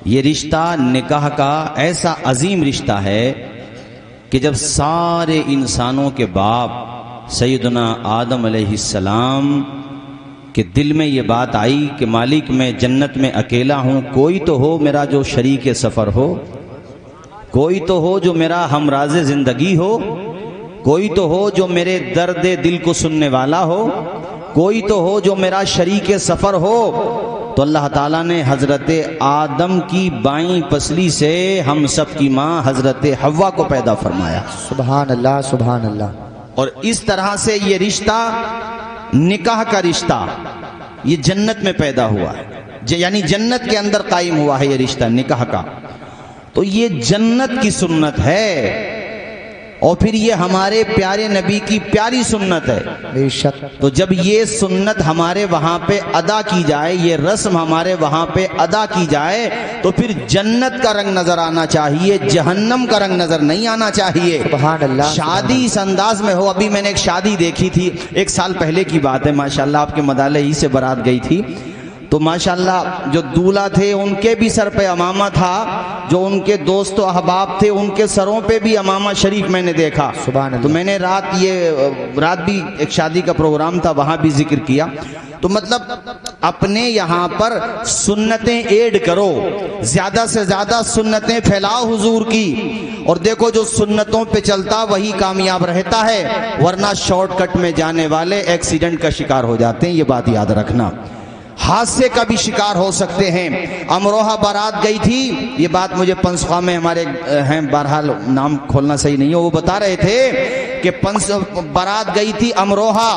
یہ رشتہ نکاح کا ایسا عظیم رشتہ ہے کہ جب سارے انسانوں کے باپ سیدنا آدم علیہ السلام کے دل میں یہ بات آئی کہ مالک میں جنت میں اکیلا ہوں، کوئی تو ہو میرا جو شریک سفر ہو، کوئی تو ہو جو میرا ہمراز زندگی ہو، کوئی تو ہو جو میرے درد دل کو سننے والا ہو، کوئی تو ہو جو میرا شریک سفر ہو۔ تو اللہ تعالیٰ نے حضرت آدم کی بائیں پسلی سے ہم سب کی ماں حضرت حوا کو پیدا فرمایا۔ سبحان اللہ سبحان اللہ۔ اور اس طرح سے یہ رشتہ نکاح کا رشتہ یہ جنت میں پیدا ہوا ہے، یعنی جنت کے اندر قائم ہوا ہے یہ رشتہ نکاح کا۔ تو یہ جنت کی سنت ہے اور پھر یہ ہمارے پیارے نبی کی پیاری سنت ہے۔ بے شک۔ تو جب یہ سنت ہمارے وہاں پہ ادا کی جائے، یہ رسم ہمارے وہاں پہ ادا کی جائے، تو پھر جنت کا رنگ نظر آنا چاہیے، جہنم کا رنگ نظر نہیں آنا چاہیے۔ سبحان اللہ۔ شادی اس انداز میں ہو۔ ابھی میں نے ایک شادی دیکھی تھی، 1 سال پہلے کی بات ہے، ماشاءاللہ آپ کے مدالے ہی سے بارات گئی تھی، تو ماشاءاللہ جو دولہا تھے ان کے بھی سر پہ امامہ تھا، جو ان کے دوست و احباب تھے ان کے سروں پہ بھی امامہ شریف میں نے دیکھا۔ سبحان اللہ۔ تو میں نے رات بھی ایک شادی کا پروگرام تھا، وہاں بھی ذکر کیا۔ تو مطلب اپنے یہاں پر سنتیں ایڈ کرو، زیادہ سے زیادہ سنتیں پھیلاؤ حضور کی، اور دیکھو جو سنتوں پہ چلتا وہی کامیاب رہتا ہے، ورنہ شارٹ کٹ میں جانے والے ایکسیڈنٹ کا شکار ہو جاتے ہیں، یہ بات یاد رکھنا، حادثے کا بھی شکار ہو سکتے ہیں۔ امروہہ بارات گئی تھی، یہ بات مجھے پنسخوا میں ہمارے ہیں، بہرحال نام کھولنا صحیح نہیں ہے، وہ بتا رہے تھے کہ بارات گئی تھی امروہہ،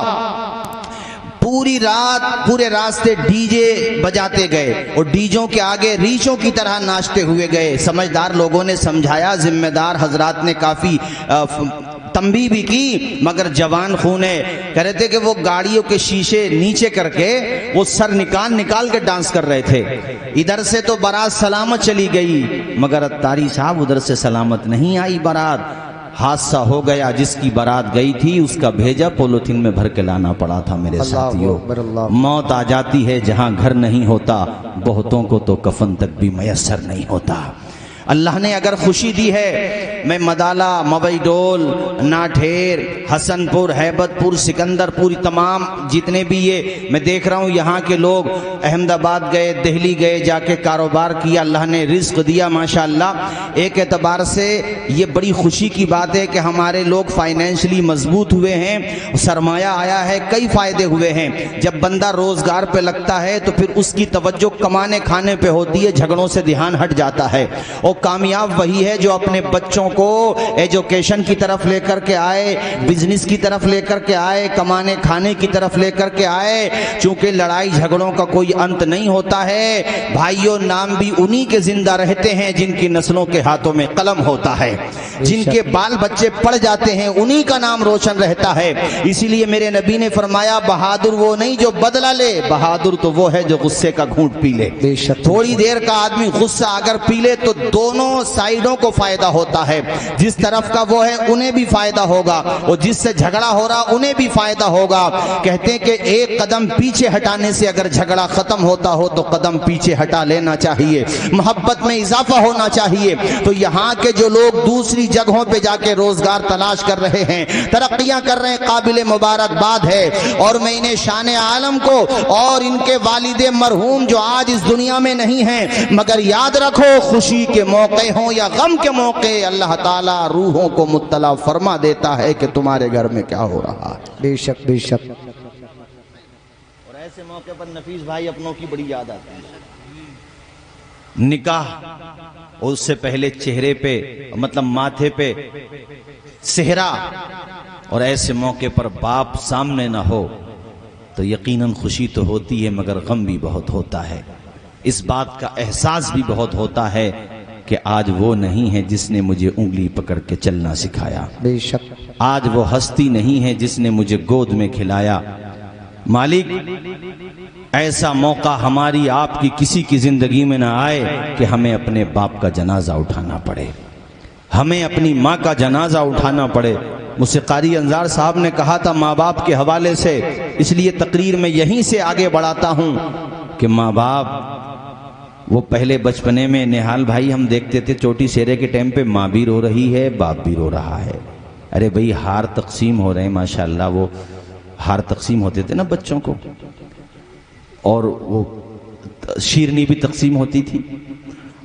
پوری رات پورے راستے ڈی جے بجاتے گئے اور ڈیجوں کے آگے ریچھوں کی طرح ناچتے ہوئے گئے۔ سمجھدار لوگوں نے سمجھایا، ذمہ دار حضرات نے کافی تنبیہ بھی کی، مگر جوان خونے کہہ رہے تھے کہ وہ گاڑیوں کے شیشے نیچے کر کے وہ سر نکال کے ڈانس کر رہے تھے۔ ادھر سے تو بارات سلامت چلی گئی، مگر اتاری صاحب ادھر سے سلامت نہیں آئی بارات، حادثہ ہو گیا۔ جس کی بارات گئی تھی اس کا بھیجا پولیتھین میں بھر کے لانا پڑا تھا۔ میرے ساتھیوں، موت آ جاتی ہے جہاں گھر نہیں ہوتا، بہتوں کو تو کفن تک بھی میسر نہیں ہوتا۔ اللہ نے اگر خوشی دی ہے، میں مدالہ، مبئی ڈول، ناٹھیر، حسن پور، ہیبت پور، سکندر پور، تمام جتنے بھی یہ میں دیکھ رہا ہوں یہاں کے لوگ احمد آباد گئے، دہلی گئے، جا کے کاروبار کیا، اللہ نے رزق دیا ماشاءاللہ۔ ایک اعتبار سے یہ بڑی خوشی کی بات ہے کہ ہمارے لوگ فائنینشلی مضبوط ہوئے ہیں، سرمایہ آیا ہے، کئی فائدے ہوئے ہیں۔ جب بندہ روزگار پہ لگتا ہے تو پھر اس کی توجہ کمانے کھانے پہ ہوتی ہے، جھگڑوں سے دھیان ہٹ جاتا ہے۔ اور کامیاب وہی ہے جو اپنے بچوں کو ایجوکیشن کی طرف لے کر کے آئے، بزنس کی طرف لے کر کے آئے، کمانے کھانے کی طرف لے کر کے آئے، چونکہ لڑائی جھگڑوں کا کوئی انت نہیں ہوتا ہے۔ بھائیوں، نام بھی انہی کے زندہ رہتے ہیں جن کی نسلوں کے ہاتھوں میں قلم ہوتا ہے، جن کے بال بچے پڑھ جاتے ہیں انہی کا نام روشن رہتا ہے۔ اسی لیے میرے نبی نے فرمایا، بہادر وہ نہیں جو بدلہ لے، بہادر تو وہ ہے جو غصے کا گھونٹ پی لے۔ تھوڑی دیر کا آدمی غصہ اگر پی لے تو دونوں سائیڈوں کو فائدہ ہوتا ہے، جس طرف کا وہ ہے انہیں بھی فائدہ ہوگا اور جس سے جھگڑا ہو رہا انہیں بھی فائدہ ہوگا۔ کہتے ہیں کہ ایک قدم پیچھے ہٹانے سے اگر جھگڑا ختم ہوتا ہو تو قدم پیچھے ہٹا لینا چاہیے، محبت میں اضافہ ہونا چاہیے۔ تو یہاں کے جو لوگ دوسری جگہوں پہ جا کے روزگار تلاش کر رہے ہیں، ترقیاں کر رہے ہیں، قابل مبارکباد ہے، اور میں انہیں شان عالم کو اور ان کے والد مرحوم جو آج اس دنیا میں نہیں ہیں، مگر یاد رکھو خوشی کے موقع ہوں یا غم کے موقع، اللہ تعالیٰ روحوں کو مطلع فرما دیتا ہے کہ تمہارے گھر میں کیا ہو رہا ہے۔ بے شک بے شک۔ اور ایسے موقع پر نفیس بھائی اپنوں کی بڑی یاد آتی ہے۔ نکاح اور اس سے پہلے چہرے پہ مطلب ماتھے پہ صحرا، اور ایسے موقع پر باپ سامنے نہ ہو تو یقیناً خوشی تو ہوتی ہے مگر غم بھی بہت ہوتا ہے۔ اس بات کا احساس بھی بہت ہوتا ہے کہ آج وہ نہیں ہے جس نے مجھے انگلی پکڑ کے چلنا سکھایا، بے شک۔ آج وہ ہستی نہیں ہے جس نے مجھے گود میں کھلایا۔ مالک، ایسا موقع ہماری آپ کی کسی کی زندگی میں نہ آئے کہ ہمیں اپنے باپ کا جنازہ اٹھانا پڑے، ہمیں اپنی ماں کا جنازہ اٹھانا پڑے۔ مجھ سے قاری انظار صاحب نے کہا تھا ماں باپ کے حوالے سے، اس لیے تقریر میں یہیں سے آگے بڑھاتا ہوں کہ ماں باپ وہ پہلے بچپنے میں نہال بھائی ہم دیکھتے تھے چوٹی شیرے کے ٹائم پہ ماں بھی رو رہی ہے باپ بھی رو رہا ہے. ارے بھائی ہار تقسیم ہو رہے ہیں ماشاءاللہ. وہ ہار تقسیم ہوتے تھے نا بچوں کو, اور وہ شیرنی بھی تقسیم ہوتی تھی.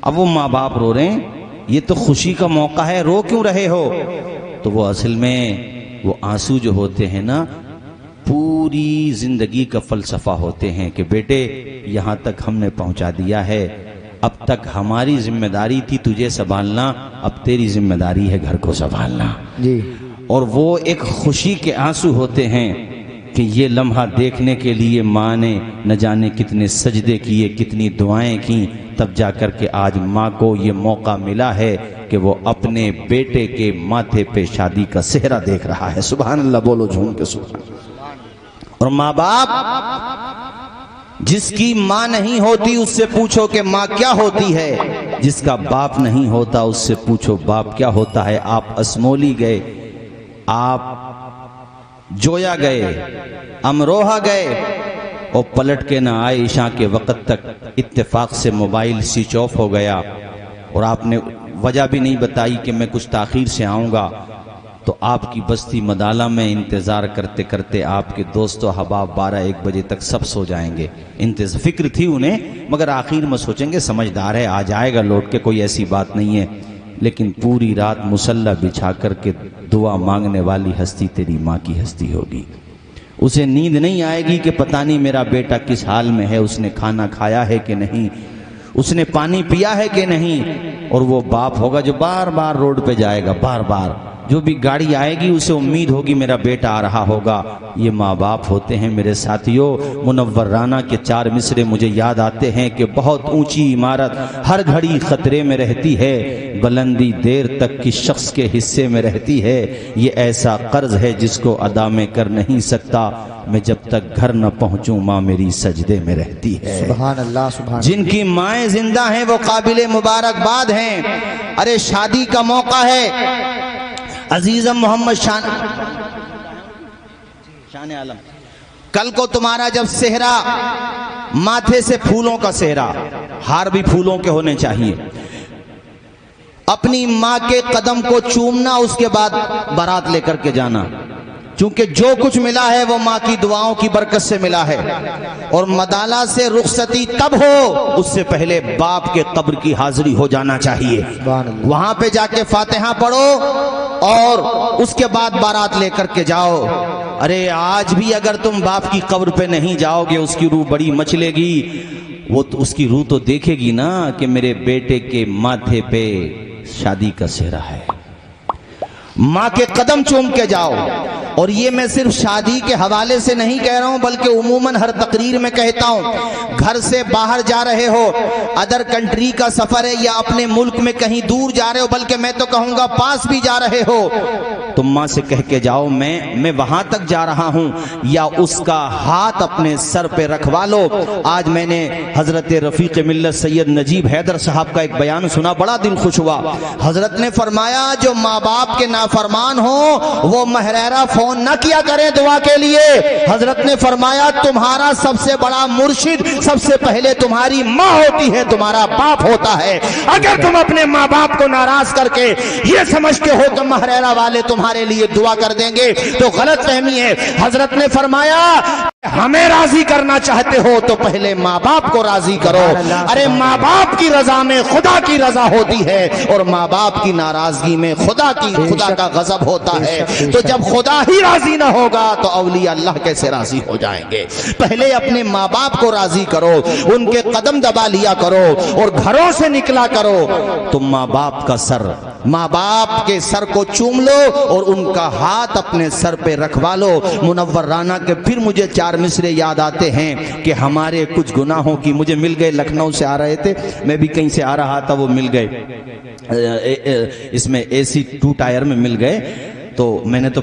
اب وہ ماں باپ رو رہے ہیں, یہ تو خوشی کا موقع ہے, رو کیوں رہے ہو؟ تو وہ اصل میں وہ آنسو جو ہوتے ہیں نا پوری زندگی کا فلسفہ ہوتے ہیں کہ بیٹے یہاں تک ہم نے پہنچا دیا ہے, اب تک ہماری ذمہ داری تھی تجھے سنبھالنا, اب تیری ذمہ داری ہے گھر کو سنبھالنا. جی. اور وہ ایک خوشی کے آنسو ہوتے ہیں کہ یہ لمحہ دیکھنے کے لیے ماں نے نہ جانے کتنے سجدے کیے, کتنی دعائیں کیں, تب جا کر کے آج ماں کو یہ موقع ملا ہے کہ وہ اپنے بیٹے کے ماتھے پہ شادی کا صحرا دیکھ رہا ہے. سبحان اللہ بولو جھوم کے سبحان اللہ. اور ماں باپ جس کی ماں نہیں ہوتی اس سے پوچھو کہ ماں کیا ہوتی ہے, جس کا باپ نہیں ہوتا اس سے پوچھو باپ کیا ہوتا ہے. آپ اسمولی گئے, آپ جویا گئے, امروہہ گئے اور پلٹ کے نہ آئے عشاء کے وقت تک, اتفاق سے موبائل سوئچ آف ہو گیا اور آپ نے وجہ بھی نہیں بتائی کہ میں کچھ تاخیر سے آؤں گا. تو آپ کی بستی مدالہ میں انتظار کرتے کرتے آپ کے دوست و احباب 12-1 بجے تک سب سو جائیں گے. فکر تھی انہیں, مگر آخر میں سوچیں گے سمجھدار ہے آ جائے گا لوٹ کے, کوئی ایسی بات نہیں ہے. لیکن پوری رات مصلی بچھا کر کے دعا مانگنے والی ہستی تیری ماں کی ہستی ہوگی. اسے نیند نہیں آئے گی کہ پتہ نہیں میرا بیٹا کس حال میں ہے, اس نے کھانا کھایا ہے کہ نہیں, اس نے پانی پیا ہے کہ نہیں. اور وہ باپ ہوگا جو بار بار روڈ پہ جائے گا, بار بار جو بھی گاڑی آئے گی اسے امید ہوگی میرا بیٹا آ رہا ہوگا. یہ ماں باپ ہوتے ہیں میرے ساتھیوں. منور رانا کے 4 مصرے مجھے یاد آتے ہیں کہ بہت اونچی عمارت ہر گھڑی خطرے میں رہتی ہے, بلندی دیر تک کی شخص کے حصے میں رہتی ہے. یہ ایسا قرض ہے جس کو ادا میں کر نہیں سکتا, میں جب تک گھر نہ پہنچوں ماں میری سجدے میں رہتی ہے. سبحان اللہ سبحان. جن کی مائیں زندہ ہیں وہ قابل مبارکباد ہیں. ارے شادی کا موقع ہے. عزیزم محمد شان عالم, کل کو تمہارا جب صحرا, ماتھے سے پھولوں کا صحرا, ہار بھی پھولوں کے ہونے چاہیے, اپنی ماں کے قدم کو چومنا, اس کے بعد بارات لے کر کے جانا, چونکہ جو کچھ ملا ہے وہ ماں کی دعاؤں کی برکت سے ملا ہے. اور مدالہ سے رخصتی تب ہو, اس سے پہلے باپ کے قبر کی حاضری ہو جانا چاہیے. وہاں پہ جا کے فاتحہ پڑھو اور اس کے بعد بارات لے کر کے جاؤ. ارے آج بھی اگر تم باپ کی قبر پہ نہیں جاؤ گے اس کی روح بڑی مچلے گی. وہ تو اس کی روح تو دیکھے گی نا کہ میرے بیٹے کے ماتھے پہ شادی کا صحرا ہے. ماں کے قدم چوم کے جاؤ. اور یہ میں صرف شادی کے حوالے سے نہیں کہہ رہا ہوں بلکہ عموماً ہر تقریر میں کہتا ہوں. گھر سے باہر جا رہے ہو, ادر کنٹری کا سفر ہے یا اپنے ملک میں کہیں دور جا رہے ہو, بلکہ میں تو کہوں گا پاس بھی جا رہے ہو, تم ماں سے کہہ کے جاؤ میں وہاں تک جا رہا ہوں, یا اس کا ہاتھ اپنے سر پہ رکھوا لو. آج میں نے حضرت رفیق ملت سید نجیب حیدر صاحب کا ایک بیان سنا, بڑا دل خوش ہوا. حضرت نے فرمایا جو ماں باپ کے نافرمان ہوں وہ مہریرہ فون نہ کیا کریں دعا کے لیے. حضرت نے فرمایا تمہارا سب سے بڑا مرشد سب سے پہلے تمہاری ماں ہوتی ہے, تمہارا باپ ہوتا ہے. اگر تم اپنے ماں باپ کو ناراض کر کے یہ سمجھتے ہو کہ مہریرہ والے تمہارے لیے دعا کر دیں گے تو غلط فہمی ہے. حضرت نے فرمایا ہمیں راضی کرنا چاہتے ہو تو پہلے ماں باپ کو راضی کرو. ارے ماں باپ کی رضا میں خدا کی رضا ہوتی ہے اور ماں باپ کی ناراضگی میں خدا کا غضب ہوتا ہے. تو جب خدا ہی راضی نہ ہوگا تو اولیاء اللہ کیسے راضی ہو جائیں گے؟ پہلے اپنے ماں باپ کو راضی کرو, ان کے قدم دبا لیا کرو اور گھروں سے نکلا کرو. تم ماں باپ کے سر کو چوم لو اور ان کا ہاتھ اپنے سر پہ رکھوا لو. منور رانا کے پھر مجھے 4 مصرے یاد آتے ہیں کہ ہمارے کچھ گناہوں کی مجھے مل گئے, لکھنؤ سے آ رہے تھے, میں بھی کہیں سے آ رہا تھا, وہ مل گئے, اس میں AC 2 ٹائر میں مل گئے. تو میں نے تو